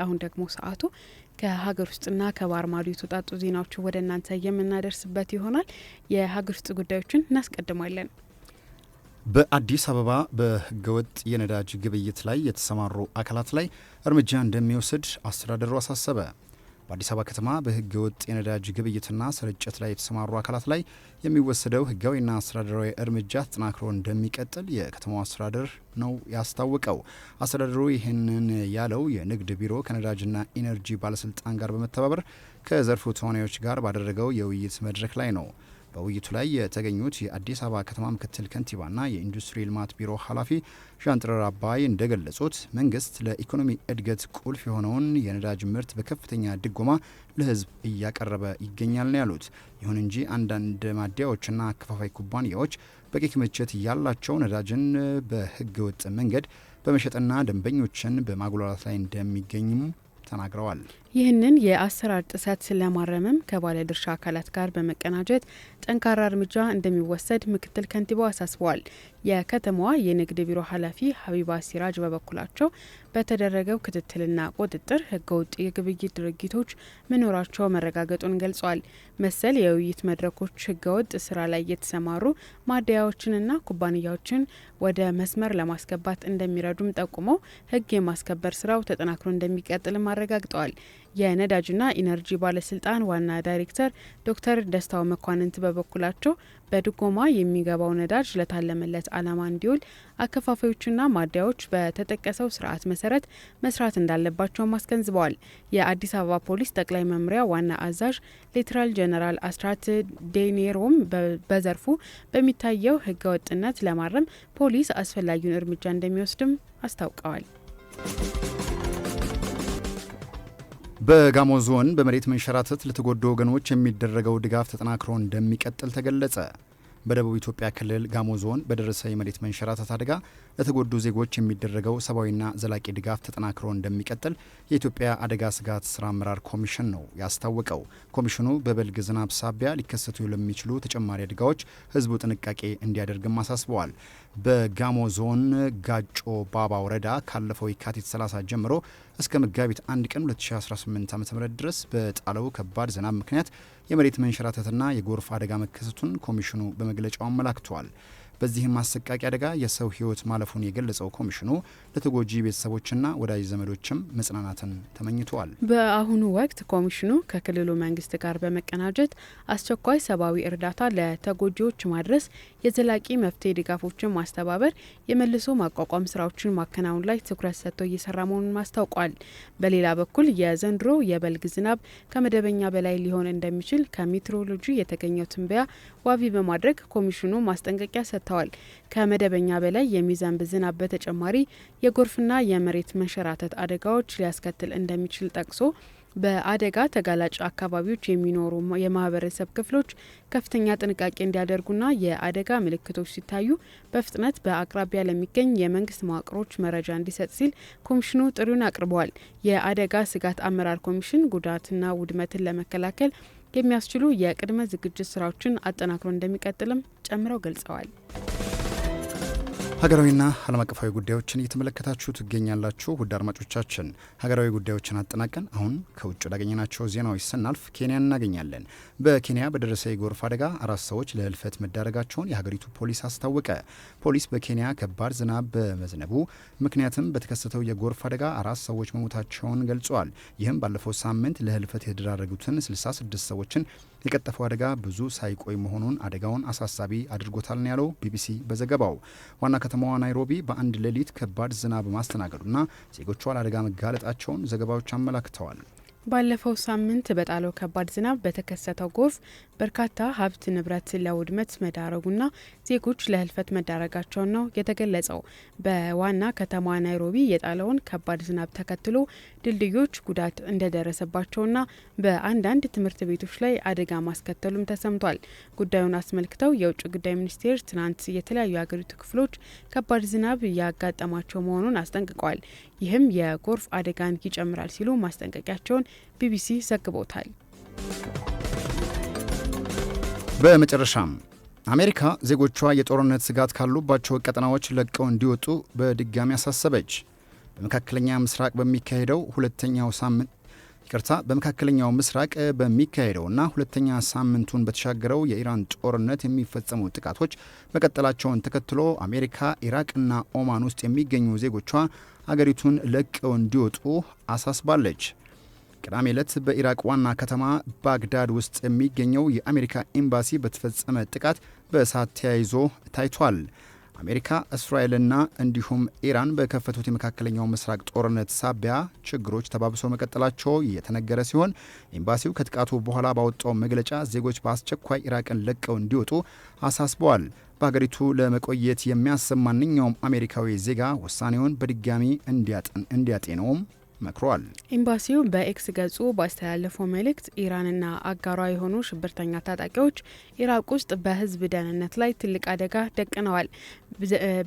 አሁን ደግሞ ሰዓቱ ከሀገር ውስጥና ከባህር ማዶ የተውጣጡ ዜናዎች ወደ እናንተ የምናደርስበት ይሆናል። የሀገር ውስጥ ጉዳዮችን እናስቀድማለን። በአዲስ አበባ በህገወጥ የነዳጅ ግብይት ላይ የተሰማሩ አካላት ላይ እርምጃ እንደሚወስድ አስተዳደሩ አሳሰበ። በአዲስ አበባ ከተማ በህገወጥ የነዳጅ ግብይትና ስርጭት ላይ የተሰማሩ አካላት ላይ የሚወሰደው ህጋዊና አስተዳደራዊ እርምጃ ተጠናክሮ እንደሚቀጥል የከተማው አስተዳደር ነው ያስታወቀው። አስተዳደሩ ይህንን ያለው የንግድ ቢሮ ከነዳጅና ኢነርጂ ባለስልጣን ጋር በመተባበር ከዘርፉ ተዋናዮች ጋር ባደረገው የውይይት መድረክ ላይ ነው። በውይይቱ ላይ የተገኙት የአዲስ አበባ ከተማ ምክትል ከንቲባና የኢንዱስትሪ ልማት ቢሮ ኃላፊ ዣንጥረር አባይ እንደገለጹት መንግስት ለኢኮኖሚ እድገት ቁልፍ የሆነውን የነዳጅ ምርት በከፍተኛ ድጎማ ለህዝብ እያቀረበ ይገኛል ነው ያሉት። ይሁን እንጂ አንዳንድ ማደያዎችና አከፋፋይ ኩባንያዎች በቂ ክምችት ያላቸው ነዳጅን በህገ ወጥ መንገድ በመሸጥና ደንበኞችን በማጉላላት ላይ እንደሚገኙም ተናግረዋል። ይህንን የአሰራር ጥሰት ለማረምም ከባለድርሻ አካላት ጋር በመቀናጀት ጠንካራ እርምጃ እንደሚወሰድ ምክትል ከንቲባው አሳስበዋል። የከተማዋ የንግድ ቢሮ ኃላፊ ሀቢባ ሲራጅ በበኩላቸው በተደረገው ክትትልና ቁጥጥር ህገወጥ የግብይት ድርጊቶች መኖራቸው መረጋገጡን ገልጿል። መሰል የውይይት መድረኮች ህገወጥ ስራ ላይ የተሰማሩ ማደያዎችንና ኩባንያዎችን ወደ መስመር ለማስገባት እንደሚረዱም ጠቁመው ህግ የማስከበር ስራው ተጠናክሮ እንደሚቀጥልም አረጋግጠዋል። የነዳጅና ኢነርጂ ባለስልጣን ዋና ዳይሬክተር ዶክተር ደስታው መኳንንት በበኩላቸው በድጎማ የሚገባው ነዳጅ ለታለመለት ዓላማ እንዲውል አከፋፋዮችና ማደያዎች በተጠቀሰው ስርዓት መሰረት መስራት እንዳለባቸውም አስገንዝበዋል። የአዲስ አበባ ፖሊስ ጠቅላይ መምሪያ ዋና አዛዥ ሌተናል ጄኔራል አስራት ዴኔሮም በዘርፉ በሚታየው ህገወጥነት ለማረም ፖሊስ አስፈላጊውን እርምጃ እንደሚወስድም አስታውቀዋል። በጋሞ ዞን በመሬት መንሸራተት ለተጎዱ ወገኖች የሚደረገው ድጋፍ ተጠናክሮ እንደሚቀጥል ተገለጸ። በደቡብ ኢትዮጵያ ክልል ጋሞ ዞን በደረሰ የመሬት መንሸራተት አደጋ ለተጎዱ ዜጎች የሚደረገው ሰብአዊና ዘላቂ ድጋፍ ተጠናክሮ እንደሚቀጥል የኢትዮጵያ አደጋ ስጋት ስራ አመራር ኮሚሽን ነው ያስታወቀው። ኮሚሽኑ በበልግ ዝናብ ሳቢያ ሊከሰቱ ለሚችሉ ተጨማሪ አደጋዎች ህዝቡ ጥንቃቄ እንዲያደርግም አሳስበዋል። በጋሞ ዞን ጋጮ ባባ ወረዳ ካለፈው የካቲት 30 ጀምሮ እስከ መጋቢት 1 ቀን 2018 ዓ.ም ድረስ በጣለው ከባድ ዝናብ ምክንያት የመሬት መንሸራተትና የጎርፍ አደጋ መከሰቱን ኮሚሽኑ በመግለጫው አመላክቷል። በዚህም አሰቃቂ አደጋ የሰው ህይወት ማለፉን የገለጸው ኮሚሽኑ ለተጎጂ ቤተሰቦችና ወዳጅ ዘመዶችም መጽናናትን ተመኝተዋል። በአሁኑ ወቅት ኮሚሽኑ ከክልሉ መንግስት ጋር በመቀናጀት አስቸኳይ ሰብአዊ እርዳታ ለተጎጂዎች ማድረስ፣ የዘላቂ መፍትሄ ድጋፎችን ማስተባበር፣ የመልሶ ማቋቋም ስራዎችን ማከናወን ላይ ትኩረት ሰጥቶ እየሰራ መሆኑን አስታውቋል። በሌላ በኩል የዘንድሮ የበልግ ዝናብ ከመደበኛ በላይ ሊሆን እንደሚችል ከሜትሮሎጂ የተገኘው ትንበያ ዋቢ በማድረግ ኮሚሽኑ ማስጠንቀቂያ ሰጥተዋል። ከመደበኛ በላይ የሚዘንብ ዝናብ በተጨማሪ የጎርፍና የመሬት መንሸራተት አደጋዎች ሊያስከትል እንደሚችል ጠቅሶ በአደጋ ተጋላጭ አካባቢዎች የሚኖሩ የማህበረሰብ ክፍሎች ከፍተኛ ጥንቃቄ እንዲያደርጉና የአደጋ ምልክቶች ሲታዩ በፍጥነት በአቅራቢያ ለሚገኝ የመንግስት መዋቅሮች መረጃ እንዲሰጥ ሲል ኮሚሽኑ ጥሪውን አቅርበዋል። የአደጋ ስጋት አመራር ኮሚሽን ጉዳትና ውድመትን ለመከላከል የሚያስችሉ የቅድመ ዝግጅት ስራዎችን አጠናክሮ እንደሚቀጥልም ጨምረው ገልጸዋል። ሀገራዊና ዓለም አቀፋዊ ጉዳዮችን እየተመለከታችሁ ትገኛላችሁ። ውድ አድማጮቻችን፣ ሀገራዊ ጉዳዮችን አጠናቀን አሁን ከውጭ ወዳገኘናቸው ዜናዎች ስናልፍ ኬንያን እናገኛለን። በኬንያ በደረሰ የጎርፍ አደጋ 4 ሰዎች ለህልፈት መዳረጋቸውን የሀገሪቱ ፖሊስ አስታወቀ። ፖሊስ በኬንያ ከባድ ዝናብ በመዝነቡ ምክንያትም በተከሰተው የጎርፍ አደጋ 4 ሰዎች መሞታቸውን ገልጿል። ይህም ባለፈው ሳምንት ለህልፈት የተዳረጉትን 66 ሰዎችን የቀጠፈው አደጋ ብዙ ሳይቆይ መሆኑን አደጋውን አሳሳቢ አድርጎታል ነው ያለው ቢቢሲ በዘገባው። ዋና ከተማዋ ናይሮቢ በአንድ ሌሊት ከባድ ዝናብ ማስተናገዱና ዜጎቿ ለአደጋ መጋለጣቸውን ዘገባዎች አመላክተዋል። ባለፈው ሳምንት በጣለው ከባድ ዝናብ በተከሰተው ጎርፍ በርካታ ሀብት ንብረት ለውድመት መዳረጉና ዜጎች ለህልፈት መዳረጋቸውን ነው የተገለጸው። በዋና ከተማ ናይሮቢ የጣለውን ከባድ ዝናብ ተከትሎ ድልድዮች ጉዳት እንደደረሰባቸውና በአንዳንድ ትምህርት ቤቶች ላይ አደጋ ማስከተሉም ተሰምቷል። ጉዳዩን አስመልክተው የውጭ ጉዳይ ሚኒስቴር ትናንት የተለያዩ የሀገሪቱ ክፍሎች ከባድ ዝናብ ያጋጠማቸው መሆኑን አስጠንቅቀዋል። ይህም የጎርፍ አደጋን ይጨምራል ሲሉ ማስጠንቀቂያቸውን ቢቢሲ ዘግቦታል። በመጨረሻም አሜሪካ ዜጎቿ የጦርነት ስጋት ካሉባቸው ቀጠናዎች ለቀው እንዲወጡ በድጋሚ አሳሰበች። በመካከለኛው ምስራቅ በሚካሄደውና ሁለተኛ ሳምንቱን በተሻገረው የኢራን ጦርነት የሚፈጸሙ ጥቃቶች መቀጠላቸውን ተከትሎ አሜሪካ ኢራቅና ኦማን ውስጥ የሚገኙ ዜጎቿ አገሪቱን ለቀው እንዲወጡ አሳስባለች። ቅዳሜ ዕለት በኢራቅ ዋና ከተማ ባግዳድ ውስጥ የሚገኘው የአሜሪካ ኤምባሲ በተፈጸመ ጥቃት በእሳት ተያይዞ ታይቷል። አሜሪካ፣ እስራኤልና እንዲሁም ኢራን በከፈቱት የመካከለኛው ምስራቅ ጦርነት ሳቢያ ችግሮች ተባብሰው መቀጠላቸው የተነገረ ሲሆን ኤምባሲው ከጥቃቱ በኋላ ባወጣው መግለጫ ዜጎች በአስቸኳይ ኢራቅን ለቀው እንዲወጡ አሳስበዋል። በሀገሪቱ ለመቆየት የሚያስብ ማንኛውም አሜሪካዊ ዜጋ ውሳኔውን በድጋሚ እንዲያጤነውም መክሯል። ኤምባሲው በኤክስ ገጹ ባስተላለፈው መልእክት ኢራንና አጋሯ የሆኑ ሽብርተኛ ታጣቂዎች ኢራቅ ውስጥ በሕዝብ ደህንነት ላይ ትልቅ አደጋ ደቅነዋል።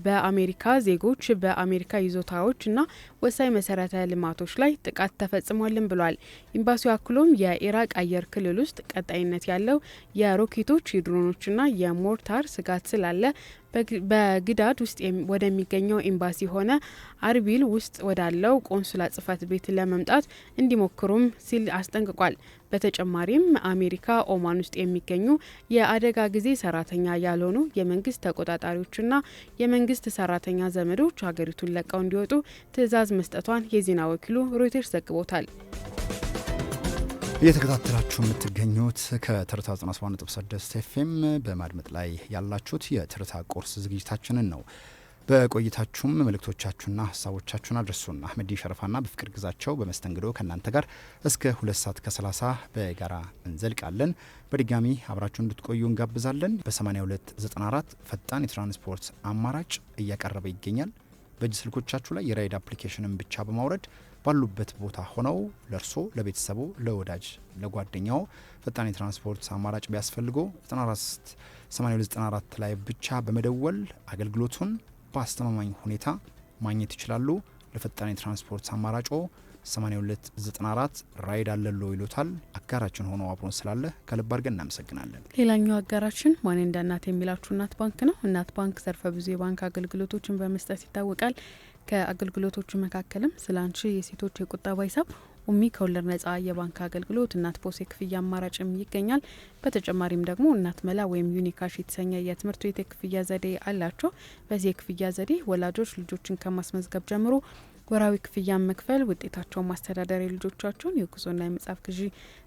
በአሜሪካ ዜጎች፣ በአሜሪካ ይዞታዎችና ወሳኝ መሰረተ ልማቶች ላይ ጥቃት ተፈጽሟልን ብሏል። ኤምባሲው አክሎም የኢራቅ አየር ክልል ውስጥ ቀጣይነት ያለው የሮኬቶች የድሮኖችና የሞርታር ስጋት ስላለ በግዳድ ውስጥ ወደሚገኘው ኤምባሲ ሆነ አርቢል ውስጥ ወዳለው ቆንሱላ ጽሕፈት ቤት ለመምጣት እንዲሞክሩም ሲል አስጠንቅቋል። በተጨማሪም አሜሪካ ኦማን ውስጥ የሚገኙ የአደጋ ጊዜ ሰራተኛ ያልሆኑ የመንግስት ተቆጣጣሪዎችና የመንግስት ሰራተኛ ዘመዶች ሀገሪቱን ለቀው እንዲወጡ ትዕዛዝ መስጠቷን የዜና ወኪሉ ሮይተርስ ዘግቦታል። እየተከታተላችሁ የምትገኙት ከትርታ 97.6 ኤፍኤም በማድመጥ ላይ ያላችሁት የትርታ ቁርስ ዝግጅታችንን ነው። በቆይታችሁም መልእክቶቻችሁና ሀሳቦቻችሁን አድርሱን። አህመዲን ሸረፋና በፍቅር ግዛቸው በመስተንግዶ ከእናንተ ጋር እስከ 2 ሰዓት ከ30 በጋራ እንዘልቃለን። በድጋሚ አብራችሁ እንድትቆዩ እንጋብዛለን። በ8294 ፈጣን የትራንስፖርት አማራጭ እያቀረበ ይገኛል። በእጅ ስልኮቻችሁ ላይ የራይድ አፕሊኬሽንን ብቻ በማውረድ ባሉበት ቦታ ሆነው ለርሶ፣ ለቤተሰቡ፣ ለወዳጅ፣ ለጓደኛው ፈጣን የትራንስፖርት አማራጭ ቢያስፈልጎ 8294 ላይ ብቻ በመደወል አገልግሎቱን በአስተማማኝ ሁኔታ ማግኘት ይችላሉ። ለፈጣን የትራንስፖርት አማራጮ 8294 ራይድ አለሎ ይሉታል። አጋራችን ሆኖ አብሮን ስላለ ከልብ አድርገን እናመሰግናለን። ሌላኛው አጋራችን ማን እንደ እናት የሚላችሁ እናት ባንክ ነው። እናት ባንክ ዘርፈ ብዙ የባንክ አገልግሎቶችን በመስጠት ይታወቃል። ከአገልግሎቶቹ መካከልም ስለ አንቺ የሴቶች የቁጠባ ሂሳብ፣ ኡሚ ከወለድ ነጻ የባንክ አገልግሎት፣ እናት ፖስ የክፍያ አማራጭም ይገኛል። በተጨማሪም ደግሞ እናት መላ ወይም ዩኒካሽ የተሰኘ የትምህርት ቤት የክፍያ ዘዴ አላቸው። በዚህ የክፍያ ዘዴ ወላጆች ልጆችን ከማስመዝገብ ጀምሮ ወራዊ ክፍያን መክፈል፣ ውጤታቸውን ማስተዳደር፣ የልጆቻቸውን የጉዞና የመጽሐፍ ግዢ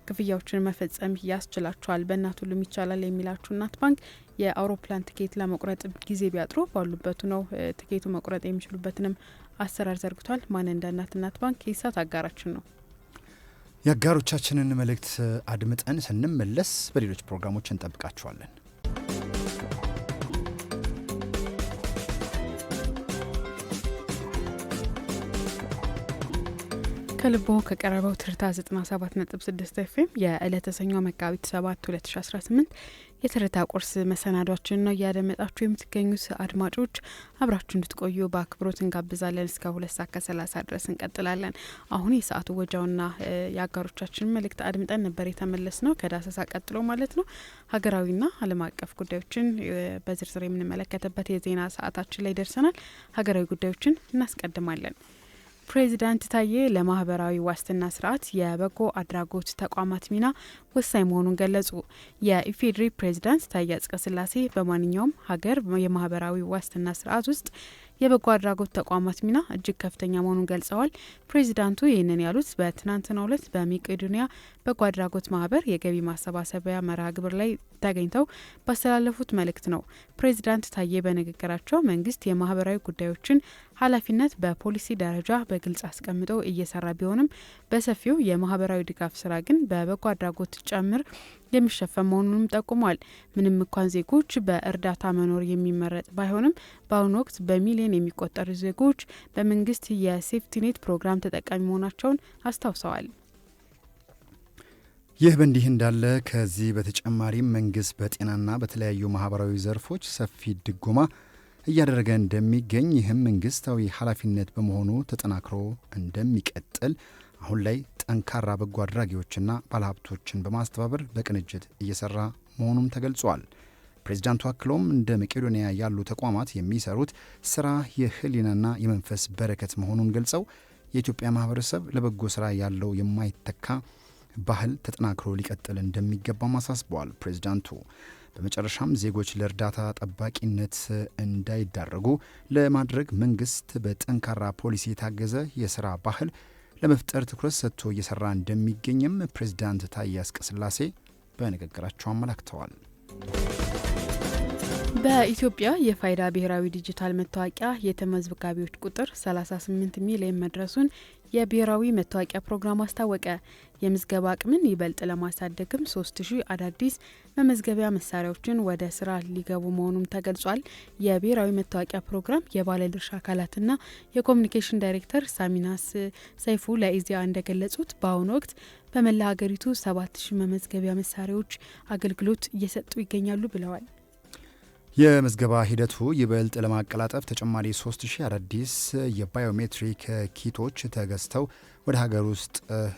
ክፍያዎችን መፈጸም ያስችላቸዋል። በእናት ሁሉም ይቻላል የሚላችሁ እናት ባንክ የአውሮፕላን ትኬት ለመቁረጥ ጊዜ ቢያጥሩ ባሉበት ነው ትኬቱ መቁረጥ የሚችሉበትንም አሰራር ዘርግቷል። ማን እንደ እናት ባንክ የኢሳት አጋራችን ነው። የአጋሮቻችንን መልእክት አድምጠን ስንመለስ በሌሎች ፕሮግራሞች እንጠብቃችኋለን። ከልቦ ከቀረበው ትርታ 97.6 ኤፍኤም የዕለተ ሰኞ መጋቢት 7 2018 የትርታ ቁርስ መሰናዷችን ነው እያደመጣችሁ የምትገኙት። አድማጮች አብራችሁ እንድትቆዩ በአክብሮት እንጋብዛለን። እስከ 2 ሰዓት ከ30 ድረስ እንቀጥላለን። አሁን የሰዓቱ ወጃውና የአጋሮቻችን መልእክት አድምጠን ነበር የተመለስ ነው። ከዳሰሳ ቀጥሎ ማለት ነው ሀገራዊና ዓለም አቀፍ ጉዳዮችን በዝርዝር የምንመለከትበት የዜና ሰዓታችን ላይ ደርሰናል። ሀገራዊ ጉዳዮችን እናስቀድማለን። ፕሬዚዳንት ታዬ ለማህበራዊ ዋስትና ስርዓት የበጎ አድራጎት ተቋማት ሚና ወሳኝ መሆኑን ገለጹ። የኢፌዴሪ ፕሬዚዳንት ታዬ አጽቀሥላሴ በማንኛውም ሀገር የማህበራዊ ዋስትና ስርዓት ውስጥ የበጎ አድራጎት ተቋማት ሚና እጅግ ከፍተኛ መሆኑን ገልጸዋል። ፕሬዚዳንቱ ይህንን ያሉት በትናንትናው ዕለት በመቄዶንያ በጎ አድራጎት ማህበር የገቢ ማሰባሰቢያ መርሃ ግብር ላይ ተገኝተው ባስተላለፉት መልእክት ነው። ፕሬዚዳንት ታዬ በንግግራቸው መንግስት የማህበራዊ ጉዳዮችን ኃላፊነት በፖሊሲ ደረጃ በግልጽ አስቀምጦ እየሰራ ቢሆንም በሰፊው የማህበራዊ ድጋፍ ስራ ግን በበጎ አድራጎት ጭምር የሚሸፈን መሆኑንም ጠቁሟል። ምንም እንኳን ዜጎች በእርዳታ መኖር የሚመረጥ ባይሆንም በአሁኑ ወቅት በሚሊዮን የሚቆጠሩ ዜጎች በመንግስት የሴፍቲኔት ፕሮግራም ተጠቃሚ መሆናቸውን አስታውሰዋል። ይህ በእንዲህ እንዳለ ከዚህ በተጨማሪም መንግስት በጤናና በተለያዩ ማህበራዊ ዘርፎች ሰፊ ድጎማ እያደረገ እንደሚገኝ፣ ይህም መንግስታዊ ኃላፊነት በመሆኑ ተጠናክሮ እንደሚቀጥል፣ አሁን ላይ ጠንካራ በጎ አድራጊዎችና ባለሀብቶችን በማስተባበር በቅንጅት እየሰራ መሆኑም ተገልጿል። ፕሬዚዳንቱ አክለውም እንደ መቄዶንያ ያሉ ተቋማት የሚሰሩት ስራ የህሊናና የመንፈስ በረከት መሆኑን ገልጸው የኢትዮጵያ ማህበረሰብ ለበጎ ስራ ያለው የማይተካ ባህል ተጠናክሮ ሊቀጥል እንደሚገባም አሳስበዋል። ፕሬዚዳንቱ በመጨረሻም ዜጎች ለእርዳታ ጠባቂነት እንዳይዳረጉ ለማድረግ መንግስት በጠንካራ ፖሊሲ የታገዘ የስራ ባህል ለመፍጠር ትኩረት ሰጥቶ እየሰራ እንደሚገኝም ፕሬዚዳንት ታዬ አጽቀሥላሴ በንግግራቸው አመላክተዋል። በኢትዮጵያ የፋይዳ ብሔራዊ ዲጂታል መታወቂያ የተመዝጋቢዎች ቁጥር 38 ሚሊዮን መድረሱን የብሔራዊ መታወቂያ ፕሮግራም አስታወቀ። የምዝገባ አቅምን ይበልጥ ለማሳደግም 3000 አዳዲስ መመዝገቢያ መሳሪያዎችን ወደ ስራ ሊገቡ መሆኑም ተገልጿል። የብሔራዊ መታወቂያ ፕሮግራም የባለድርሻ አካላትና የኮሚኒኬሽን ዳይሬክተር ሳሚናስ ሰይፉ ለኢዜአ እንደገለጹት በአሁኑ ወቅት በመላ ሀገሪቱ 7000 መመዝገቢያ መሳሪያዎች አገልግሎት እየሰጡ ይገኛሉ ብለዋል። የምዝገባ ሂደቱ ይበልጥ ለማቀላጠፍ ተጨማሪ 3000 አዳዲስ የባዮሜትሪክ ኪቶች ተገዝተው ወደ ሀገር ውስጥ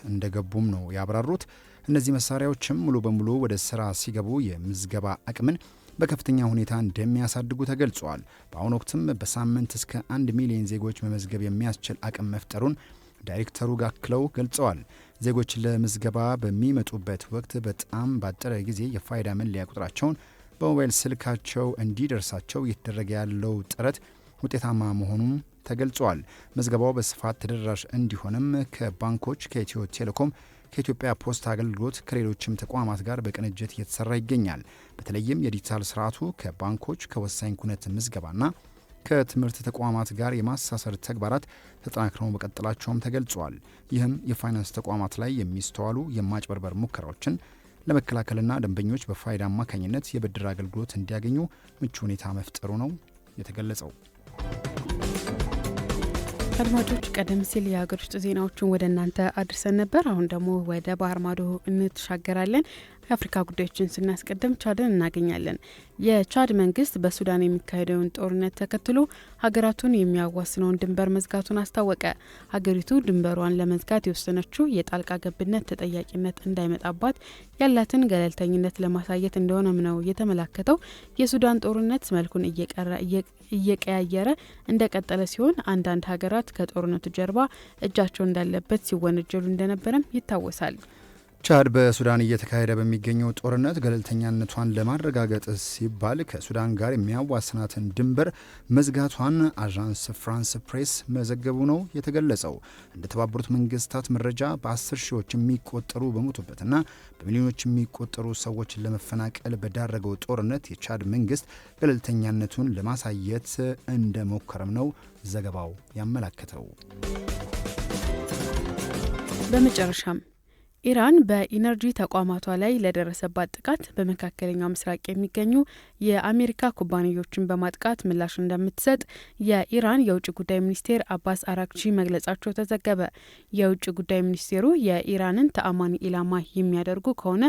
እንደገቡም ነው ያብራሩት። እነዚህ መሳሪያዎችም ሙሉ በሙሉ ወደ ስራ ሲገቡ የምዝገባ አቅምን በከፍተኛ ሁኔታ እንደሚያሳድጉ ተገልጿል። በአሁኑ ወቅትም በሳምንት እስከ 1 ሚሊዮን ዜጎች መመዝገብ የሚያስችል አቅም መፍጠሩን ዳይሬክተሩ አክለው ገልጸዋል። ዜጎች ለምዝገባ በሚመጡበት ወቅት በጣም ባጠረ ጊዜ የፋይዳ መለያ ቁጥራቸውን በሞባይል ስልካቸው እንዲደርሳቸው እየተደረገ ያለው ጥረት ውጤታማ መሆኑም ተገልጿል። ምዝገባው በስፋት ተደራሽ እንዲሆንም ከባንኮች፣ ከኢትዮ ቴሌኮም፣ ከኢትዮጵያ ፖስታ አገልግሎት ከሌሎችም ተቋማት ጋር በቅንጅት እየተሰራ ይገኛል። በተለይም የዲጂታል ስርዓቱ ከባንኮች ከወሳኝ ኩነት ምዝገባና ከትምህርት ተቋማት ጋር የማሳሰር ተግባራት ተጠናክረው መቀጠላቸውም ተገልጿል። ይህም የፋይናንስ ተቋማት ላይ የሚስተዋሉ የማጭበርበር ሙከራዎችን ለመከላከልና ደንበኞች በፋይዳ አማካኝነት የብድር አገልግሎት እንዲያገኙ ምቹ ሁኔታ መፍጠሩ ነው የተገለጸው። አድማጮች ቀደም ሲል የሀገር ውስጥ ዜናዎችን ወደ እናንተ አድርሰን ነበር። አሁን ደግሞ ወደ ባህር ማዶ እንተሻገራለን። የአፍሪካ ጉዳዮችን ስናስቀድም ቻድን እናገኛለን። የቻድ መንግስት በሱዳን የሚካሄደውን ጦርነት ተከትሎ ሀገራቱን የሚያዋስነውን ድንበር መዝጋቱን አስታወቀ። ሀገሪቱ ድንበሯን ለመዝጋት የወሰነችው የጣልቃ ገብነት ተጠያቂነት እንዳይመጣባት ያላትን ገለልተኝነት ለማሳየት እንደሆነም ነው የተመላከተው። የሱዳን ጦርነት መልኩን እየቀያየረ እንደቀጠለ ሲሆን አንዳንድ ሀገራት ከጦርነቱ ጀርባ እጃቸው እንዳለበት ሲወነጀሉ እንደነበረም ይታወሳል። ቻድ በሱዳን እየተካሄደ በሚገኘው ጦርነት ገለልተኛነቷን ለማረጋገጥ ሲባል ከሱዳን ጋር የሚያዋስናትን ድንበር መዝጋቷን አዣንስ ፍራንስ ፕሬስ መዘገቡ ነው የተገለጸው። እንደ ተባበሩት መንግስታት መረጃ በ10 ሺዎች የሚቆጠሩ በሞቱበትና በሚሊዮኖች የሚቆጠሩ ሰዎችን ለመፈናቀል በዳረገው ጦርነት የቻድ መንግስት ገለልተኛነቱን ለማሳየት እንደሞከረም ነው ዘገባው ያመላከተው። በመጨረሻም ኢራን በኢነርጂ ተቋማቷ ላይ ለደረሰባት ጥቃት በመካከለኛው ምስራቅ የሚገኙ የአሜሪካ ኩባንያዎችን በማጥቃት ምላሽ እንደምትሰጥ የኢራን የውጭ ጉዳይ ሚኒስቴር አባስ አራክቺ መግለጻቸው ተዘገበ። የውጭ ጉዳይ ሚኒስቴሩ የኢራንን ተአማኒ ኢላማ የሚያደርጉ ከሆነ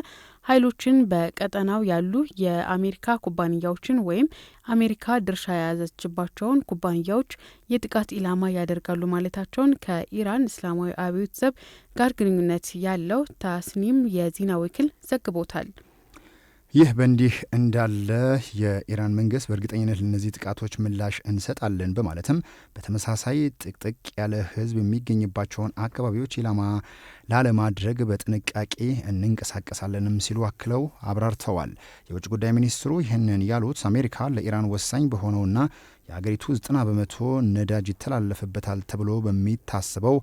ኃይሎችን በቀጠናው ያሉ የአሜሪካ ኩባንያዎችን ወይም አሜሪካ ድርሻ የያዘችባቸውን ኩባንያዎች የጥቃት ኢላማ ያደርጋሉ ማለታቸውን ከኢራን እስላማዊ አብዮት ዘብ ጋር ግንኙነት ያለው ታስኒም የዜና ወኪል ዘግቦታል። ይህ በእንዲህ እንዳለ የኢራን መንግስት በእርግጠኝነት ለእነዚህ ጥቃቶች ምላሽ እንሰጣለን በማለትም በተመሳሳይ ጥቅጥቅ ያለ ሕዝብ የሚገኝባቸውን አካባቢዎች ኢላማ ላለማድረግ በጥንቃቄ እንንቀሳቀሳለንም ሲሉ አክለው አብራርተዋል። የውጭ ጉዳይ ሚኒስትሩ ይህንን ያሉት አሜሪካ ለኢራን ወሳኝ በሆነውና የሀገሪቱ 90% ነዳጅ ይተላለፍበታል ተብሎ በሚታሰበው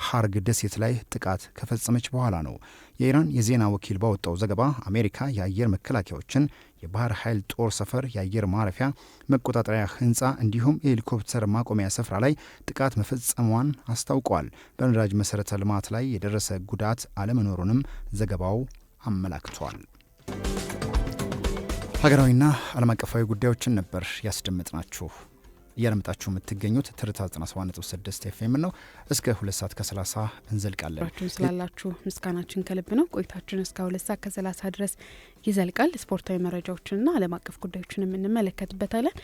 ሀርግ ደሴት ላይ ጥቃት ከፈጸመች በኋላ ነው። የኢራን የዜና ወኪል ባወጣው ዘገባ አሜሪካ የአየር መከላከያዎችን፣ የባህር ኃይል ጦር ሰፈር፣ የአየር ማረፊያ መቆጣጠሪያ ህንፃ እንዲሁም የሄሊኮፕተር ማቆሚያ ስፍራ ላይ ጥቃት መፈጸሟን አስታውቋል። በነዳጅ መሰረተ ልማት ላይ የደረሰ ጉዳት አለመኖሩንም ዘገባው አመላክቷል። ሀገራዊና ዓለም አቀፋዊ ጉዳዮችን ነበር ያስደመጥናችሁ። እያደመጣችሁ የምትገኙት ትርታ 97.6 ኤፍኤም ነው። እስከ 2 ሰዓት ከ30 እንዘልቃለን። አብራችሁን ስላላችሁ ምስጋናችን ከልብ ነው። ቆይታችን እስከ 2 ሰዓት ከ30 ድረስ ይዘልቃል። ስፖርታዊ መረጃዎችንና ዓለም አቀፍ ጉዳዮችን እንመለከትበታለን።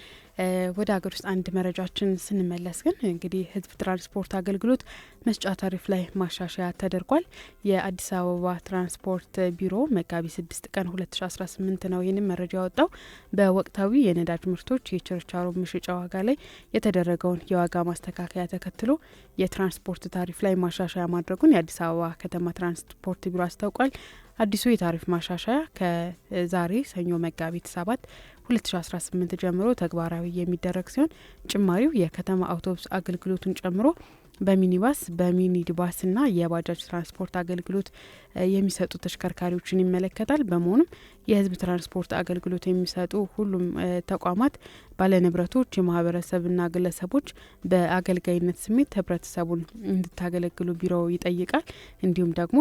ወደ ሀገር ውስጥ አንድ መረጃችን ስንመለስ ግን እንግዲህ ህዝብ ትራንስፖርት አገልግሎት መስጫ ታሪፍ ላይ ማሻሻያ ተደርጓል። የአዲስ አበባ ትራንስፖርት ቢሮ መጋቢት 6 ቀን 2018 ነው ይህንን መረጃ ያወጣው። በወቅታዊ የነዳጅ ምርቶች የችርቻሮ መሸጫ ዋጋ ላይ የተደረገውን የዋጋ ማስተካከያ ተከትሎ የትራንስፖርት ታሪፍ ላይ ማሻሻያ ማድረጉን የአዲስ አበባ ከተማ ትራንስፖርት ቢሮ አስታውቋል። አዲሱ የታሪፍ ማሻሻያ ከዛሬ ሰኞ መጋቢት 7 2018 ጀምሮ ተግባራዊ የሚደረግ ሲሆን ጭማሪው የከተማ አውቶቡስ አገልግሎቱን ጨምሮ በሚኒባስ በሚኒባስና የባጃጅ ትራንስፖርት አገልግሎት የሚሰጡ ተሽከርካሪዎችን ይመለከታል። በመሆኑም የህዝብ ትራንስፖርት አገልግሎት የሚሰጡ ሁሉም ተቋማት፣ ባለንብረቶች፣ የማህበረሰብና ግለሰቦች በአገልጋይነት ስሜት ህብረተሰቡን እንድታገለግሉ ቢሮው ይጠይቃል። እንዲሁም ደግሞ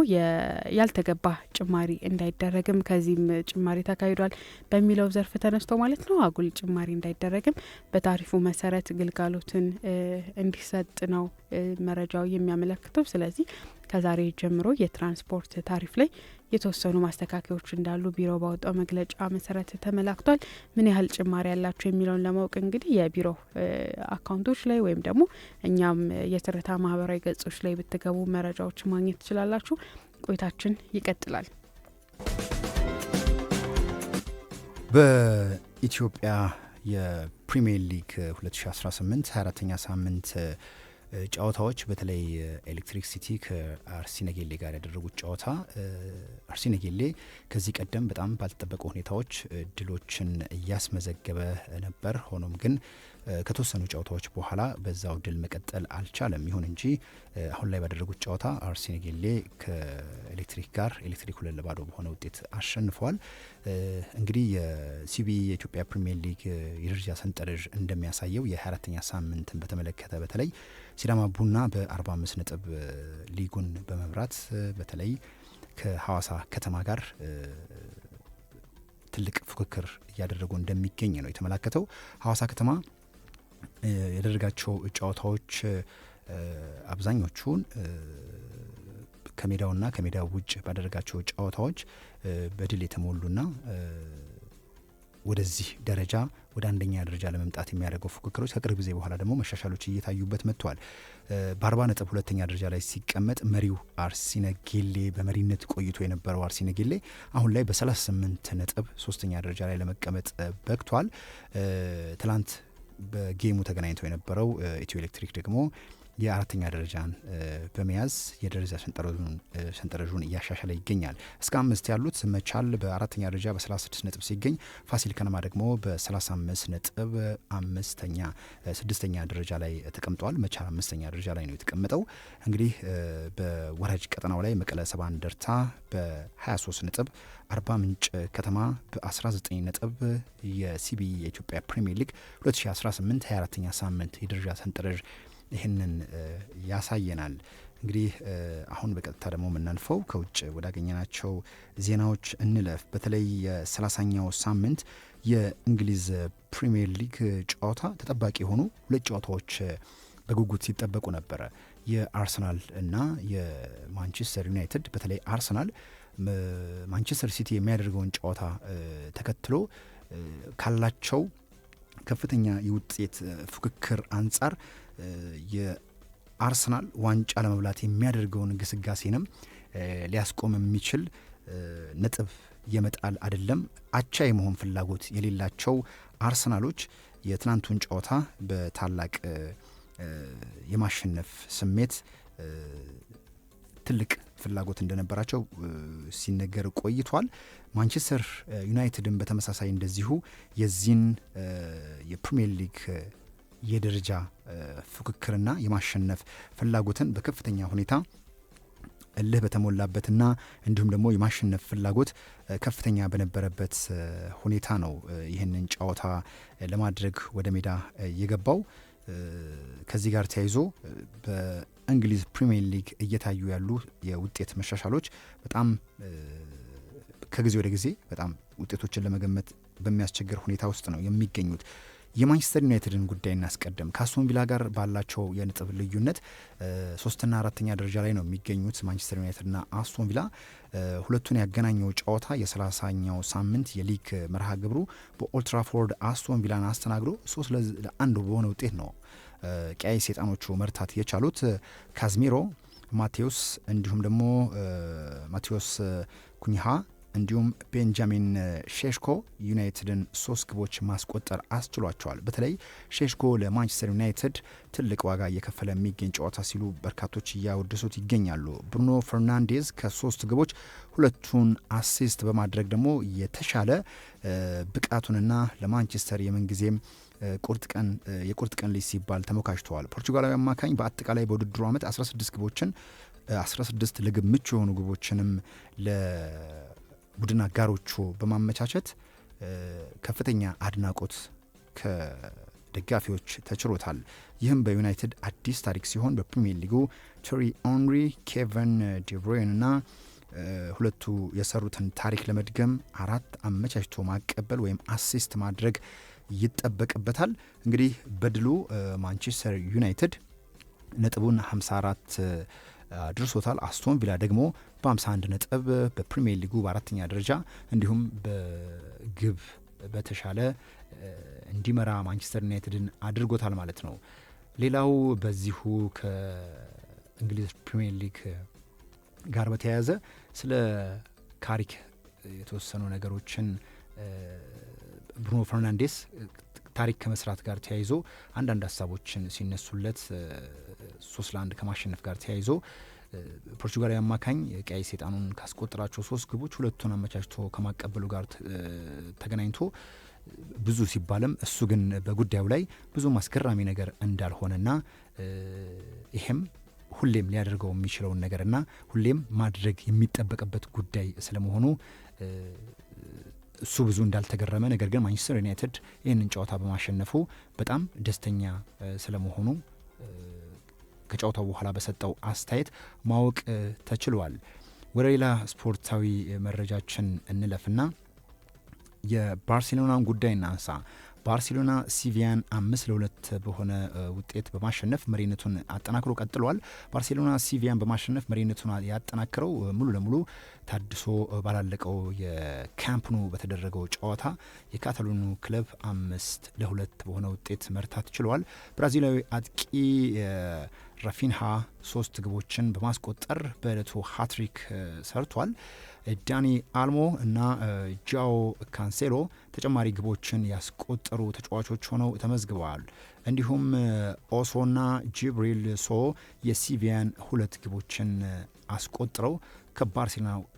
ያልተገባ ጭማሪ እንዳይደረግም ከዚህም ጭማሪ ተካሂዷል በሚለው ዘርፍ ተነስቶ ማለት ነው አጉል ጭማሪ እንዳይደረግም በታሪፉ መሰረት ግልጋሎትን እንዲሰጥ ነው መረጃው የሚያመለክተው። ስለዚህ ከዛሬ ጀምሮ የትራንስፖርት ታሪፍ ላይ የተወሰኑ ማስተካከያዎች እንዳሉ ቢሮ ባወጣው መግለጫ መሰረት ተመላክቷል። ምን ያህል ጭማሪ ያላቸው የሚለውን ለማወቅ እንግዲህ የቢሮ አካውንቶች ላይ ወይም ደግሞ እኛም የትርታ ማህበራዊ ገጾች ላይ ብትገቡ መረጃዎች ማግኘት ትችላላችሁ። ቆይታችን ይቀጥላል። በኢትዮጵያ የፕሪሚየር ሊግ 2018 24ኛ ሳምንት ጨዋታዎች በተለይ ኤሌክትሪክ ሲቲ ከአርሲ ነገሌ ጋር ያደረጉት ጨዋታ አርሲ ነገሌ ከዚህ ቀደም በጣም ባልተጠበቁ ሁኔታዎች ድሎችን እያስመዘገበ ነበር። ሆኖም ግን ከተወሰኑ ጨዋታዎች በኋላ በዛው ድል መቀጠል አልቻለም። ይሁን እንጂ አሁን ላይ ባደረጉት ጨዋታ አርሲ ነገሌ ከኤሌክትሪክ ጋር ኤሌክትሪክ 2-0 በሆነ ውጤት አሸንፈዋል። እንግዲህ የሲቢ የኢትዮጵያ ፕሪሚየር ሊግ የደረጃ ሰንጠረዥ እንደሚያሳየው የ24ኛ ሳምንትን በተመለከተ በተለይ ሲዳማ ቡና በ45 ነጥብ ሊጉን በመምራት በተለይ ከሐዋሳ ከተማ ጋር ትልቅ ፉክክር እያደረጉ እንደሚገኝ ነው የተመላከተው። ሐዋሳ ከተማ ያደረጋቸው ጨዋታዎች አብዛኞቹን ከሜዳውና ከሜዳው ውጭ ባደረጋቸው ጨዋታዎች በድል የተሞሉና ወደዚህ ደረጃ ወደ አንደኛ ደረጃ ለመምጣት የሚያደርገው ፉክክሮች ከቅርብ ጊዜ በኋላ ደግሞ መሻሻሎች እየታዩበት መጥተዋል። በ40 ነጥብ ሁለተኛ ደረጃ ላይ ሲቀመጥ መሪው አርሲ ነገሌ በመሪነት ቆይቶ የነበረው አርሲ ነገሌ አሁን ላይ በ38 ነጥብ ሶስተኛ ደረጃ ላይ ለመቀመጥ በቅቷል። ትላንት በጌሙ ተገናኝተው የነበረው ኢትዮ ኤሌክትሪክ ደግሞ የአራተኛ ደረጃን በመያዝ የደረጃ ሰንጠረዡን እያሻሻለ ይገኛል። እስከ 5 ያሉት መቻል በአራተኛ ደረጃ በ36 ነጥብ ሲገኝ ፋሲል ከነማ ደግሞ በ35 ነጥብ ስድስተኛ ደረጃ ላይ ተቀምጧል። መቻል 5ኛ ደረጃ ላይ ነው የተቀመጠው። እንግዲህ በወራጅ ቀጠናው ላይ መቀለ ሰባ እንደርታ በ23 ነጥብ፣ አርባ ምንጭ ከተማ በ19 ነጥብ የሲቢ የኢትዮጵያ ፕሪሚየር ሊግ 2018 24ኛ ሳምንት የደረጃ ሰንጠረዥ ይህንን ያሳየናል። እንግዲህ አሁን በቀጥታ ደግሞ የምናልፈው ከውጭ ወዳገኘናቸው ዜናዎች እንለፍ። በተለይ የ30ኛው ሳምንት የእንግሊዝ ፕሪሚየር ሊግ ጨዋታ ተጠባቂ የሆኑ ሁለት ጨዋታዎች በጉጉት ሲጠበቁ ነበረ። የአርሰናል እና የማንቸስተር ዩናይትድ። በተለይ አርሰናል ማንቸስተር ሲቲ የሚያደርገውን ጨዋታ ተከትሎ ካላቸው ከፍተኛ የውጤት ፉክክር አንጻር የአርሰናል ዋንጫ ለመብላት የሚያደርገውን ግስጋሴንም ሊያስቆም የሚችል ነጥብ የመጣል አይደለም አቻ የመሆን ፍላጎት የሌላቸው አርሰናሎች የትናንቱን ጨዋታ በታላቅ የማሸነፍ ስሜት ትልቅ ፍላጎት እንደነበራቸው ሲነገር ቆይቷል። ማንቸስተር ዩናይትድን በተመሳሳይ እንደዚሁ የዚህን የፕሪሚየር ሊግ የደረጃ ፉክክርና የማሸነፍ ፍላጎትን በከፍተኛ ሁኔታ እልህ በተሞላበትና እንዲሁም ደግሞ የማሸነፍ ፍላጎት ከፍተኛ በነበረበት ሁኔታ ነው ይህንን ጨዋታ ለማድረግ ወደ ሜዳ የገባው። ከዚህ ጋር ተያይዞ በእንግሊዝ ፕሪሚየር ሊግ እየታዩ ያሉ የውጤት መሻሻሎች በጣም ከጊዜ ወደ ጊዜ በጣም ውጤቶችን ለመገመት በሚያስቸግር ሁኔታ ውስጥ ነው የሚገኙት። የማንቸስተር ዩናይትድን ጉዳይ እናስቀድም። ከአስቶን ቪላ ጋር ባላቸው የነጥብ ልዩነት ሶስተኛ አራተኛ ደረጃ ላይ ነው የሚገኙት ማንቸስተር ዩናይትድና አስቶን ቪላ። ሁለቱን ያገናኘው ጨዋታ የ30ኛው ሳምንት የሊግ መርሃ ግብሩ በኦልትራፎርድ አስቶን ቪላን አስተናግዶ 3-1 በሆነ ውጤት ነው ቀያይ ሰይጣኖቹ መርታት የቻሉት። ካዝሚሮ፣ ማቴዎስ እንዲሁም ደግሞ ማቴዎስ ኩኒሃ እንዲሁም ቤንጃሚን ሼሽኮ ዩናይትድን 3 ግቦች ማስቆጠር አስችሏቸዋል። በተለይ ሼሽኮ ለማንቸስተር ዩናይትድ ትልቅ ዋጋ እየከፈለ የሚገኝ ጨዋታ ሲሉ በርካቶች እያወደሱት ይገኛሉ። ብሩኖ ፈርናንዴዝ ከ3 ግቦች 2ቱን አሲስት በማድረግ ደግሞ የተሻለ ብቃቱንና ለማንቸስተር የምንጊዜም የቁርጥ ቀን ልጅ ሲባል ተሞካሽተዋል። ፖርቹጋላዊ አማካኝ በአጠቃላይ በውድድሩ ዓመት 16 ግቦችን 16 ለግብ ምቹ የሆኑ ግቦችንም ቡድን አጋሮቹ በማመቻቸት ከፍተኛ አድናቆት ከደጋፊዎች ተችሮታል። ይህም በዩናይትድ አዲስ ታሪክ ሲሆን በፕሪሚየር ሊጉ ቴሪ ኦንሪ፣ ኬቨን ዲብሮይን እና ሁለቱ የሰሩትን ታሪክ ለመድገም 4 አመቻችቶ ማቀበል ወይም አሲስት ማድረግ ይጠበቅበታል። እንግዲህ በድሉ ማንቸስተር ዩናይትድ ነጥቡን 54 አድርሶታል። አስቶን ቪላ ደግሞ በ51 ነጥብ በፕሪሚየር ሊጉ በአራተኛ ደረጃ እንዲሁም በግብ በተሻለ እንዲመራ ማንቸስተር ዩናይትድን አድርጎታል ማለት ነው። ሌላው በዚሁ ከእንግሊዝ ፕሪሚየር ሊግ ጋር በተያያዘ ስለ ካሪክ የተወሰኑ ነገሮችን ብሩኖ ፈርናንዴስ ታሪክ ከመስራት ጋር ተያይዞ አንዳንድ ሀሳቦችን ሲነሱለት 3-1 ከማሸነፍ ጋር ተያይዞ ፖርቹጋላዊ አማካኝ ቀይ ሰይጣኑን ካስቆጠራቸው 3 ግቦች 2ቱን አመቻችቶ ከማቀበሉ ጋር ተገናኝቶ ብዙ ሲባልም እሱ ግን በጉዳዩ ላይ ብዙ አስገራሚ ነገር እንዳልሆነና ይሄም ሁሌም ሊያደርገው የሚችለውን ነገርና ሁሌም ማድረግ የሚጠበቅበት ጉዳይ ስለመሆኑ እሱ ብዙ እንዳልተገረመ፣ ነገር ግን ማንቸስተር ዩናይትድ ይህንን ጨዋታ በማሸነፉ በጣም ደስተኛ ስለመሆኑ ከጨዋታው በኋላ በሰጠው አስተያየት ማወቅ ተችሏል። ወደ ሌላ ስፖርታዊ መረጃችን እንለፍና የባርሴሎናን ጉዳይ እናንሳ። ባርሴሎና ሲቪያን 5-2 በሆነ ውጤት በማሸነፍ መሪነቱን አጠናክሮ ቀጥሏል። ባርሴሎና ሲቪያን በማሸነፍ መሪነቱን ያጠናክረው ሙሉ ለሙሉ ታድሶ ባላለቀው የካምፕ ኑ በተደረገው ጨዋታ የካታሎኑ ክለብ 5-2 በሆነ ውጤት መርታት ችሏል። ብራዚላዊ አጥቂ ራፊንሃ 3 ግቦችን በማስቆጠር በዕለቱ ሃትሪክ ሰርቷል። ዳኒ አልሞ እና ጃኦ ካንሴሎ ተጨማሪ ግቦችን ያስቆጠሩ ተጫዋቾች ሆነው ተመዝግበዋል። እንዲሁም ኦሶና ጂብሪል ሶ የሲቪያን 2 ግቦችን አስቆጥረው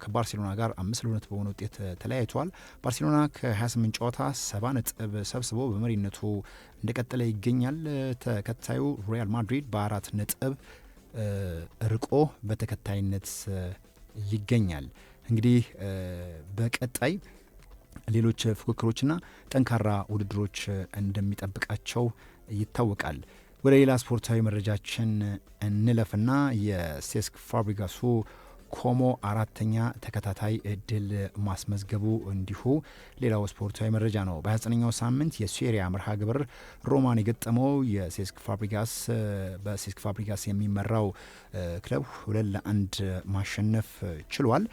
ከባርሴሎና ጋር 5-2 በሆነ ውጤት ተለያይተዋል። ባርሴሎና ከ28 ጨዋታ 70 ነጥብ ሰብስቦ በመሪነቱ እንደቀጠለ ይገኛል። ተከታዩ ሪያል ማድሪድ በ4 ነጥብ ርቆ በተከታይነት ይገኛል። እንግዲህ በቀጣይ ሌሎች ፉክክሮችና ጠንካራ ውድድሮች እንደሚጠብቃቸው ይታወቃል። ወደ ሌላ ስፖርታዊ መረጃችን እንለፍና የሴስክ ፋብሪጋሱ ኮሞ 4ኛ ተከታታይ ድል ማስመዝገቡ እንዲሁ ሌላው ስፖርታዊ መረጃ ነው። በ29ኛው ሳምንት የሴሪያ መርሃ ግብር ሮማን የገጠመው በሴስክ ፋብሪጋስ የሚመራው ክለብ 2-1 ማሸነፍ ችሏል።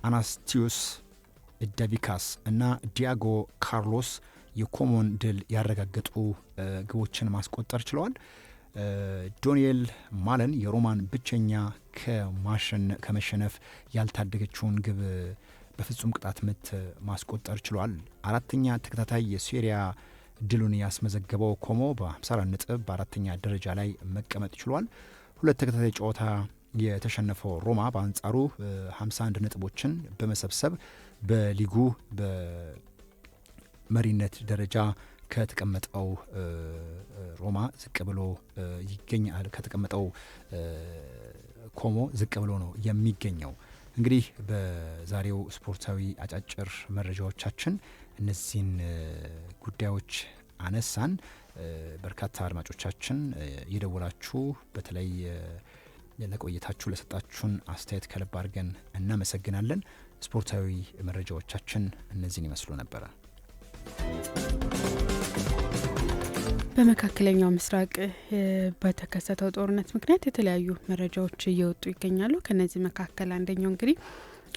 አናስቲዮስ ዳቪካስ እና ዲያጎ ካርሎስ የኮሞን ድል ያረጋገጡ ግቦችን ማስቆጠር ችለዋል። ዶኒኤል ማለን የሮማን ብቸኛ ከመሸነፍ ያልታደገችውን ግብ በፍጹም ቅጣት ምት ማስቆጠር ችሏል። 4ኛ ተከታታይ የሴሪያ ድሉን ያስመዘገበው ኮሞ በ54 ነጥብ በ4ኛ ደረጃ ላይ መቀመጥ ችሏል። 2 ተከታታይ ጨዋታ የተሸነፈው ሮማ በአንጻሩ 51 ነጥቦችን በመሰብሰብ በሊጉ በመሪነት ደረጃ ከተቀመጠው ሮማ ዝቅ ብሎ ይገኛል። ከተቀመጠው ኮሞ ዝቅ ብሎ ነው የሚገኘው። እንግዲህ በዛሬው ስፖርታዊ አጫጭር መረጃዎቻችን እነዚህን ጉዳዮች አነሳን። በርካታ አድማጮቻችን የደወላችሁ በተለይ ለቆይታችሁ ለሰጣችሁን አስተያየት ከልብ አድርገን እናመሰግናለን። ስፖርታዊ መረጃዎቻችን እነዚህን ይመስሉ ነበረ። በመካከለኛው ምስራቅ በተከሰተው ጦርነት ምክንያት የተለያዩ መረጃዎች እየወጡ ይገኛሉ። ከነዚህ መካከል አንደኛው እንግዲህ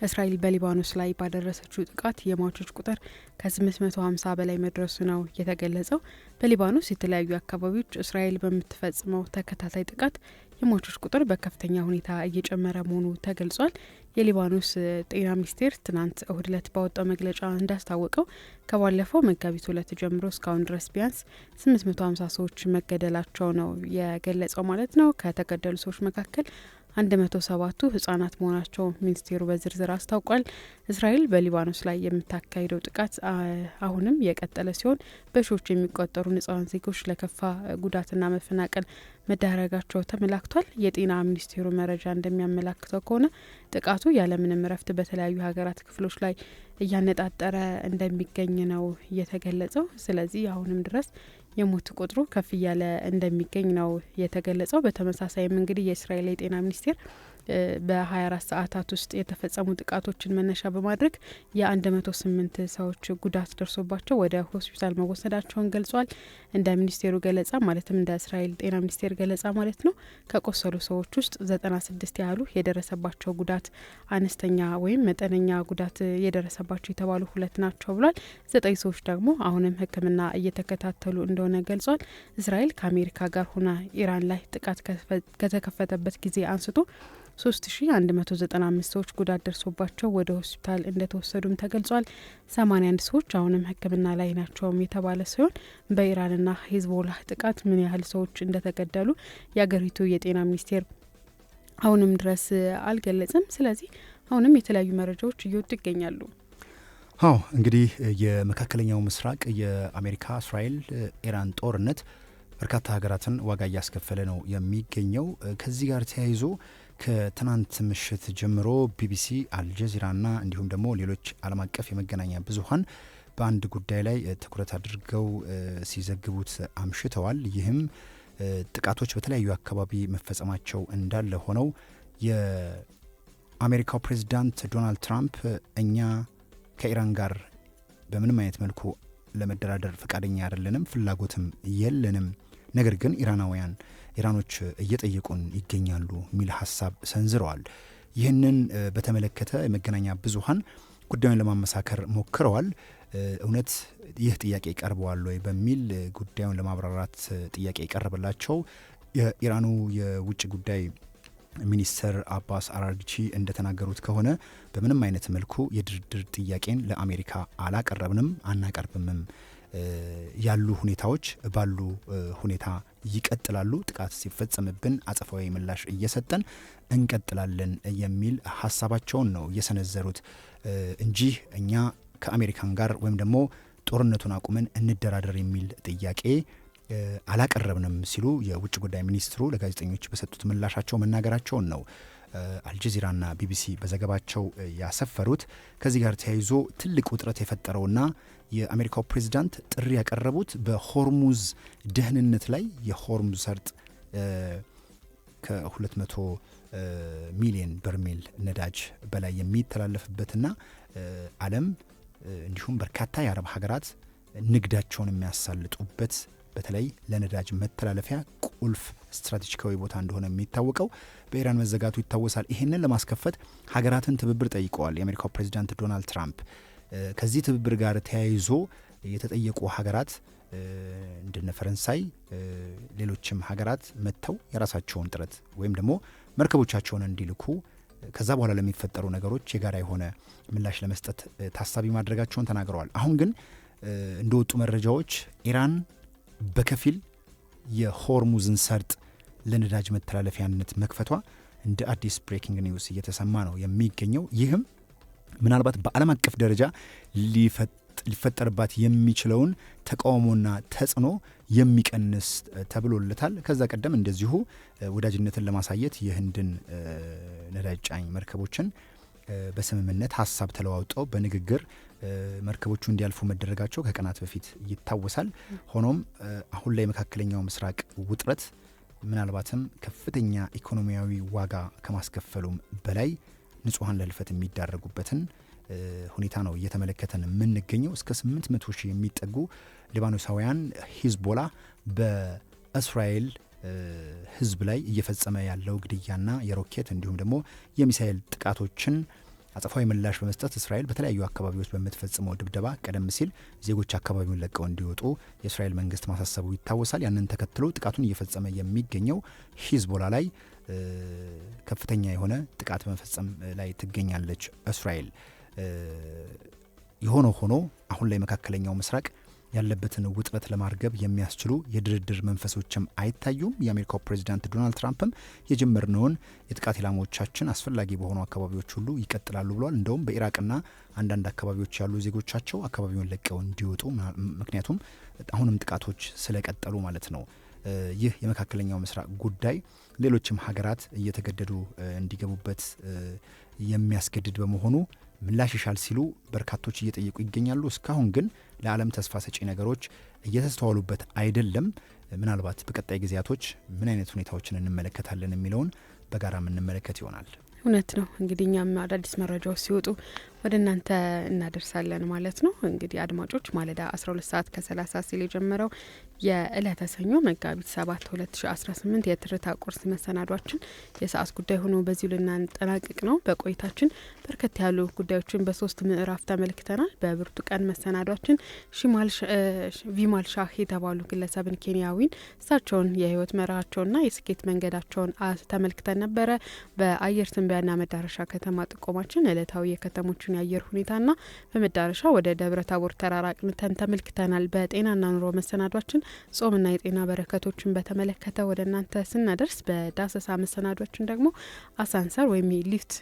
እስራኤል በሊባኖስ ላይ ባደረሰችው ጥቃት የሟቾች ቁጥር ከ850 በላይ መድረሱ ነው የተገለጸው። በሊባኖስ የተለያዩ አካባቢዎች እስራኤል በምትፈጽመው ተከታታይ ጥቃት የሟቾች ቁጥር በከፍተኛ ሁኔታ እየጨመረ መሆኑ ተገልጿል። የሊባኖስ ጤና ሚኒስቴር ትናንት እሁድ ዕለት ባወጣው መግለጫ እንዳስታወቀው ከባለፈው መጋቢት 2 ጀምሮ እስካሁን ድረስ ቢያንስ 850 ሰዎች መገደላቸው ነው የገለጸው ማለት ነው። ከተገደሉ ሰዎች መካከል 107ቱ ህጻናት መሆናቸው ሚኒስቴሩ በዝርዝር አስታውቋል። እስራኤል በሊባኖስ ላይ የምታካሂደው ጥቃት አሁንም የቀጠለ ሲሆን በሺዎች የሚቆጠሩ ንጹሃን ዜጎች ለከፋ ጉዳትና መፈናቀል መዳረጋቸው ተመላክቷል። የጤና ሚኒስቴሩ መረጃ እንደሚያመላክተው ከሆነ ጥቃቱ ያለምንም እረፍት በተለያዩ ሀገራት ክፍሎች ላይ እያነጣጠረ እንደሚገኝ ነው የተገለጸው። ስለዚህ አሁንም ድረስ የሞት ቁጥሩ ከፍ እያለ እንደሚገኝ ነው የተገለጸው። በተመሳሳይም እንግዲህ የእስራኤል የጤና ሚኒስቴር በ24 ሰዓታት ውስጥ የተፈጸሙ ጥቃቶችን መነሻ በማድረግ የ108 ሰዎች ጉዳት ደርሶባቸው ወደ ሆስፒታል መወሰዳቸውን ገልጿል። እንደ ሚኒስቴሩ ገለጻ ማለትም እንደ እስራኤል ጤና ሚኒስቴር ገለጻ ማለት ነው ከቆሰሉ ሰዎች ውስጥ 96 ያህሉ የደረሰባቸው ጉዳት አነስተኛ ወይም መጠነኛ ጉዳት የደረሰባቸው የተባሉ 2 ናቸው ብሏል። 9 ሰዎች ደግሞ አሁንም ሕክምና እየተከታተሉ እንደሆነ ገልጿል። እስራኤል ከአሜሪካ ጋር ሆና ኢራን ላይ ጥቃት ከተከፈተበት ጊዜ አንስቶ 3195 ሰዎች ጉዳት ደርሶባቸው ወደ ሆስፒታል እንደተወሰዱም ተገልጿል። 81 ሰዎች አሁንም ሕክምና ላይ ናቸውም የተባለ ሲሆን በኢራንና ሂዝቦላህ ጥቃት ምን ያህል ሰዎች እንደተገደሉ የአገሪቱ የጤና ሚኒስቴር አሁንም ድረስ አልገለጸም። ስለዚህ አሁንም የተለያዩ መረጃዎች እየወጡ ይገኛሉ። እንግዲህ የመካከለኛው ምስራቅ የአሜሪካ እስራኤል ኢራን ጦርነት በርካታ ሀገራትን ዋጋ እያስከፈለ ነው የሚገኘው። ከዚህ ጋር ተያይዞ ከትናንት ምሽት ጀምሮ ቢቢሲ፣ አልጀዚራና እንዲሁም ደግሞ ሌሎች ዓለም አቀፍ የመገናኛ ብዙኃን በአንድ ጉዳይ ላይ ትኩረት አድርገው ሲዘግቡት አምሽተዋል። ይህም ጥቃቶች በተለያዩ አካባቢ መፈጸማቸው እንዳለ ሆነው የአሜሪካው ፕሬዚዳንት ዶናልድ ትራምፕ እኛ ከኢራን ጋር በምንም አይነት መልኩ ለመደራደር ፈቃደኛ አይደለንም፣ ፍላጎትም የለንም፣ ነገር ግን ኢራኖች እየጠየቁን ይገኛሉ የሚል ሀሳብ ሰንዝረዋል። ይህንን በተመለከተ የመገናኛ ብዙኃን ጉዳዩን ለማመሳከር ሞክረዋል። እውነት ይህ ጥያቄ ቀርበዋል ወይ በሚል ጉዳዩን ለማብራራት ጥያቄ የቀረበላቸው የኢራኑ የውጭ ጉዳይ ሚኒስተር አባስ አራግቺ እንደተናገሩት ከሆነ በምንም አይነት መልኩ የድርድር ጥያቄን ለአሜሪካ አላቀረብንም፣ አናቀርብምም። ያሉ ሁኔታዎች ባሉ ሁኔታ ይቀጥላሉ። ጥቃት ሲፈጸምብን አጸፋዊ ምላሽ እየሰጠን እንቀጥላለን የሚል ሀሳባቸውን ነው የሰነዘሩት እንጂ እኛ ከአሜሪካን ጋር ወይም ደግሞ ጦርነቱን አቁመን እንደራደር የሚል ጥያቄ አላቀረብንም ሲሉ የውጭ ጉዳይ ሚኒስትሩ ለጋዜጠኞች በሰጡት ምላሻቸው መናገራቸውን ነው አልጀዚራና ቢቢሲ በዘገባቸው ያሰፈሩት። ከዚህ ጋር ተያይዞ ትልቅ ውጥረት የፈጠረውና የአሜሪካው ፕሬዚዳንት ጥሪ ያቀረቡት በሆርሙዝ ደህንነት ላይ የሆርሙዝ ሰርጥ ከ200 ሚሊዮን በርሜል ነዳጅ በላይ የሚተላለፍበትና ዓለም እንዲሁም በርካታ የአረብ ሀገራት ንግዳቸውን የሚያሳልጡበት በተለይ ለነዳጅ መተላለፊያ ቁልፍ ስትራቴጂካዊ ቦታ እንደሆነ የሚታወቀው በኢራን መዘጋቱ ይታወሳል። ይህንን ለማስከፈት ሀገራትን ትብብር ጠይቀዋል የአሜሪካው ፕሬዚዳንት ዶናልድ ትራምፕ። ከዚህ ትብብር ጋር ተያይዞ የተጠየቁ ሀገራት እንደነ ፈረንሳይ፣ ሌሎችም ሀገራት መጥተው የራሳቸውን ጥረት ወይም ደግሞ መርከቦቻቸውን እንዲልኩ ከዛ በኋላ ለሚፈጠሩ ነገሮች የጋራ የሆነ ምላሽ ለመስጠት ታሳቢ ማድረጋቸውን ተናግረዋል። አሁን ግን እንደወጡ መረጃዎች ኢራን በከፊል የሆርሙዝን ሰርጥ ለነዳጅ መተላለፊያነት መክፈቷ እንደ አዲስ ብሬኪንግ ኒውስ እየተሰማ ነው የሚገኘው። ይህም ምናልባት በዓለም አቀፍ ደረጃ ሊፈጠርባት የሚችለውን ተቃውሞና ተጽዕኖ የሚቀንስ ተብሎለታል። ከዛ ቀደም እንደዚሁ ወዳጅነትን ለማሳየት የህንድን ነዳጅ ጫኝ መርከቦችን በስምምነት ሀሳብ ተለዋውጠው በንግግር መርከቦቹ እንዲያልፉ መደረጋቸው ከቀናት በፊት ይታወሳል። ሆኖም አሁን ላይ መካከለኛው ምስራቅ ውጥረት ምናልባትም ከፍተኛ ኢኮኖሚያዊ ዋጋ ከማስከፈሉም በላይ ንጹሃን ለልፈት የሚዳረጉበትን ሁኔታ ነው እየተመለከተን የምንገኘው። እስከ 800 ሺህ የሚጠጉ ሊባኖሳውያን ሂዝቦላ በእስራኤል ህዝብ ላይ እየፈጸመ ያለው ግድያና የሮኬት እንዲሁም ደግሞ የሚሳኤል ጥቃቶችን አጸፋዊ ምላሽ በመስጠት እስራኤል በተለያዩ አካባቢዎች በምትፈጽመው ድብደባ ቀደም ሲል ዜጎች አካባቢውን ለቀው እንዲወጡ የእስራኤል መንግስት ማሳሰቡ ይታወሳል። ያንን ተከትሎ ጥቃቱን እየፈጸመ የሚገኘው ሂዝቦላ ላይ ከፍተኛ የሆነ ጥቃት በመፈጸም ላይ ትገኛለች እስራኤል። የሆነ ሆኖ አሁን ላይ መካከለኛው ምስራቅ ያለበትን ውጥረት ለማርገብ የሚያስችሉ የድርድር መንፈሶችም አይታዩም። የአሜሪካው ፕሬዚዳንት ዶናልድ ትራምፕም የጀመርነውን የጥቃት ኢላማዎቻችን አስፈላጊ በሆኑ አካባቢዎች ሁሉ ይቀጥላሉ ብለዋል። እንደውም በኢራቅና አንዳንድ አካባቢዎች ያሉ ዜጎቻቸው አካባቢውን ለቀው እንዲወጡ፣ ምክንያቱም አሁንም ጥቃቶች ስለቀጠሉ ማለት ነው። ይህ የመካከለኛው ምስራቅ ጉዳይ ሌሎችም ሀገራት እየተገደዱ እንዲገቡበት የሚያስገድድ በመሆኑ ምላሽ ይሻል ሲሉ በርካቶች እየጠየቁ ይገኛሉ። እስካሁን ግን ለዓለም ተስፋ ሰጪ ነገሮች እየተስተዋሉበት አይደለም። ምናልባት በቀጣይ ጊዜያቶች ምን አይነት ሁኔታዎችን እንመለከታለን የሚለውን በጋራ የምንመለከት ይሆናል። እውነት ነው። እንግዲህ እኛም አዳዲስ መረጃዎች ሲወጡ ወደ እናንተ እናደርሳለን ማለት ነው። እንግዲህ አድማጮች ማለዳ 12 ሰዓት ከ30 ሲል የጀመረው የዕለተ ሰኞ መጋቢት 7 2018 የትርታ ቁርስ መሰናዷችን የሰዓት ጉዳይ ሆኖ በዚሁ ልናጠናቅቅ ነው። በቆይታችን በርከት ያሉ ጉዳዮችን በሶስት ምዕራፍ ተመልክተናል። በብርቱ ቀን መሰናዷችን ቪማል ሻህ የተባሉ ግለሰብን ኬንያዊን እሳቸውን የህይወት መርሃቸውና የስኬት መንገዳቸውን ተመልክተን ነበረ። በአየር ትንበያና መዳረሻ ከተማ ጥቆማችን ዕለታዊ የከተሞችን የአየር ሁኔታና በመዳረሻ ወደ ደብረ ታቦር ተራራ አቅንተን ተመልክተናል። በጤናና ኑሮ መሰናዷችን ጾምና የጤና በረከቶችን በተመለከተ ወደ እናንተ ስናደርስ፣ በዳሰሳ መሰናዷችን ደግሞ አሳንሰር ወይም ሊፍት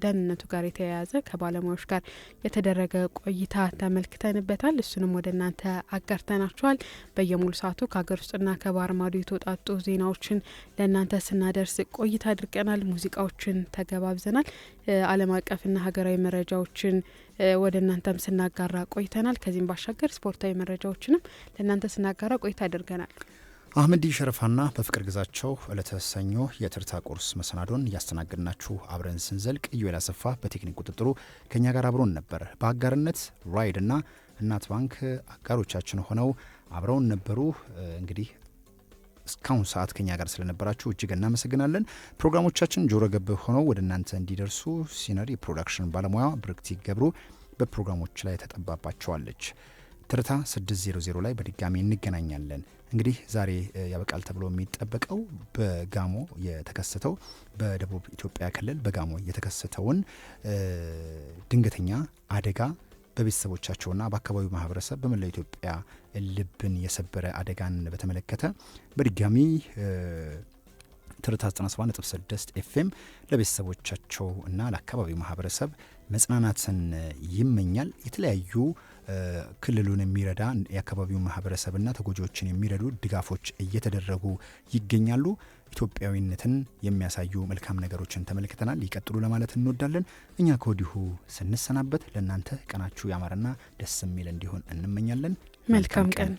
ደህንነቱ ጋር የተያያዘ ከባለሙያዎች ጋር የተደረገ ቆይታ ተመልክተንበታል። እሱንም ወደ እናንተ አጋርተናቸዋል። በየሙሉ ሰዓቱ ከሀገር ውስጥና ከባህር ማዶ የተውጣጡ ዜናዎችን ለእናንተ ስናደርስ ቆይታ አድርገናል። ሙዚቃዎችን ተገባብዘናል። ዓለም አቀፍና ሀገራዊ መረጃዎችን ወደ እናንተም ስናጋራ ቆይተናል። ከዚህም ባሻገር ስፖርታዊ መረጃዎችንም ለእናንተ ስናጋራ ቆይታ አድርገናል። አህመዲ ሸረፋና በፍቅር ግዛቸው ዕለተ ሰኞ የትርታ ቁርስ መሰናዶን እያስተናገድናችሁ አብረን ስንዘልቅ ኢዩኤል አሰፋ በቴክኒክ ቁጥጥሩ ከኛ ጋር አብሮን ነበር። በአጋርነት ራይድና እናት ባንክ አጋሮቻችን ሆነው አብረውን ነበሩ። እንግዲህ እስካሁን ሰዓት ከኛ ጋር ስለነበራችሁ እጅግ እናመሰግናለን። ፕሮግራሞቻችን ጆሮ ገብ ሆነው ወደ እናንተ እንዲደርሱ ሲነር የፕሮዳክሽን ባለሙያ ብርክቲ ገብሩ በፕሮግራሞች ላይ ተጠባባቸዋለች። ትርታ 600 ላይ በድጋሚ እንገናኛለን። እንግዲህ ዛሬ ያበቃል ተብሎ የሚጠበቀው በጋሞ የተከሰተው በደቡብ ኢትዮጵያ ክልል በጋሞ የተከሰተውን ድንገተኛ አደጋ በቤተሰቦቻቸውና በአካባቢው ማህበረሰብ በመላው ኢትዮጵያ ልብን የሰበረ አደጋን በተመለከተ በድጋሚ ትርታ 97.6 ኤፍኤም ለቤተሰቦቻቸው እና ለአካባቢው ማህበረሰብ መጽናናትን ይመኛል። የተለያዩ ክልሉን የሚረዳ የአካባቢው ማህበረሰብና ተጎጂዎችን የሚረዱ ድጋፎች እየተደረጉ ይገኛሉ። ኢትዮጵያዊነትን የሚያሳዩ መልካም ነገሮችን ተመልክተናል። ይቀጥሉ ለማለት እንወዳለን። እኛ ከወዲሁ ስንሰናበት ለእናንተ ቀናችሁ ያማረና ደስ የሚል እንዲሆን እንመኛለን። መልካም ቀን።